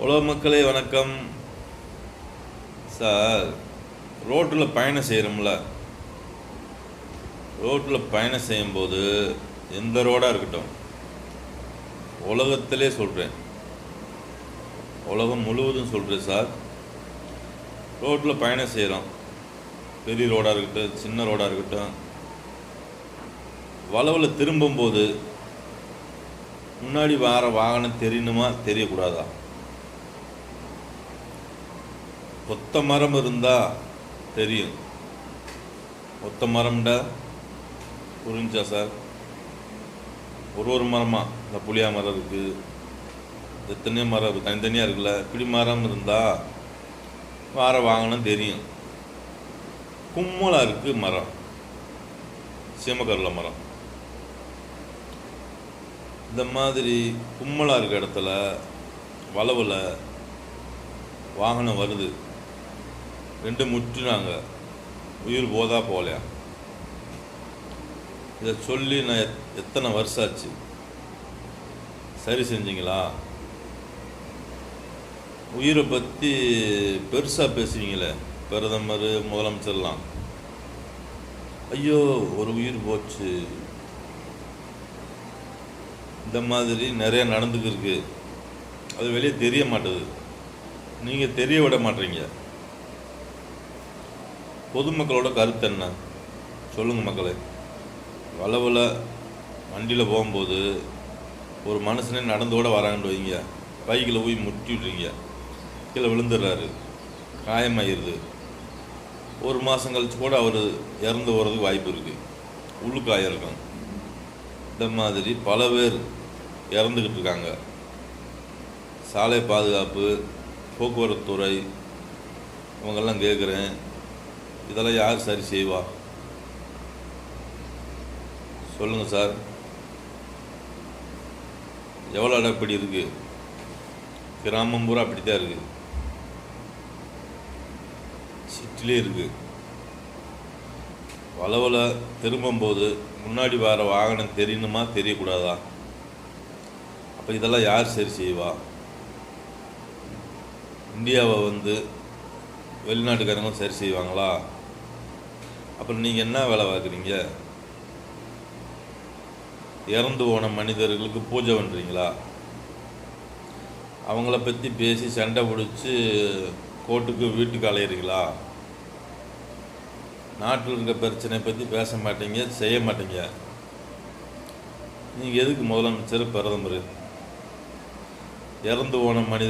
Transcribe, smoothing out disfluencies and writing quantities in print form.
உலக மக்களே வணக்கம் சார். ரோட்டில் பயணம் செய்கிறோம்ல, ரோட்டில் பயணம் செய்யும்போது எந்த ரோடாக இருக்கட்டும், உலகத்திலே சொல்கிறேன், உலகம் முழுவதும் சொல்கிறேன் சார். ரோட்டில் பயணம் செய்கிறோம், பெரிய ரோடாக இருக்கட்டும், சின்ன ரோடாக இருக்கட்டும், வளவில் திரும்பும்போது முன்னாடி வர வாகனம் தெரியணுமா தெரியக்கூடாதா? ஒத்த மரம் இருந்தால் தெரியும். ஒத்த மரம்டா புரிஞ்சா சார்? ஒரு மரமாக இந்த புளியா மரம் இருக்குது, எத்தனையோ மரம் இருக்குது, தனித்தனியாக இருக்குல்ல. இப்படி மரம் இருந்தால் வார வாகனம் தெரியும். கும்மலாக இருக்குது மரம், சீமக்கரலை மரம். இந்த மாதிரி கும்மலாக இருக்க இடத்துல வளவில் வாகனம் வருது, ரெண்டு முற்றினாங்க, உயிர் போதா போகலையா? இதை சொல்லி நான் எத்தனை வருஷம் ஆச்சு? சரி செஞ்சீங்களா? உயிரை பற்றி பெருசாக பேசுவீங்களே பிரதமர், முதலமைச்சர்லாம். ஐயோ ஒரு உயிர் போச்சு, இந்த மாதிரி நிறைய நடந்துக்கிருக்கு. அது வெளியே தெரிய மாட்டுது, நீங்கள் தெரிய விட மாட்டீங்க. பொதுமக்களோட கருத்து என்ன சொல்லுங்கள் மக்களே. வளவில் வண்டியில் போகும்போது ஒரு மனுஷனே நடந்தோட வராங்கன்னு வைங்க, பைக்கில் போய் முட்டி விட்றீங்க, கீழே விழுந்துடுறாரு, காயமாயிருது. ஒரு மாதம் கழிச்சு கூட அவர் இறந்து போகிறதுக்கு வாய்ப்பு இருக்குது, உள்ளுக்காயிருக்கும். இந்த மாதிரி பல பேர் இறந்துக்கிட்டு இருக்காங்க. சாலை பாதுகாப்பு, போக்குவரத்து துறை, இவங்கெல்லாம் கேட்குறேன், இதெல்லாம் யார் சரி செய்வா? சொல்லுங்கள் சார். எவ்வளோ இடம் இப்படி இருக்குது? கிராமம் பூரா அப்படித்தான் இருக்குது, சிட்டிலே இருக்குது. வளவில் திரும்பும்போது முன்னாடி வர வாகனம் தெரியணுமா தெரியக்கூடாதா? அப்போ இதெல்லாம் யார் சரி செய்வா? இந்தியாவை வெளிநாட்டுக்காரங்க சரி செய்வாங்களா? அப்புறம் நீங்கள் என்ன வேலை பார்க்குறீங்க? இறந்து போன மனிதர்களுக்கு பூஜை பண்ணுறீங்களா? அவங்கள பற்றி பேசி சண்டை பிடிச்சி கோர்ட்டுக்கு வீட்டுக்கு அலையிறீங்களா? நாட்டில் இருக்க பிரச்சனையை பற்றி பேச மாட்டீங்க, செய்ய மாட்டீங்க. நீங்கள் எதுக்கு முதலமைச்சர், பிரதமர்? இறந்து போன மனிதர்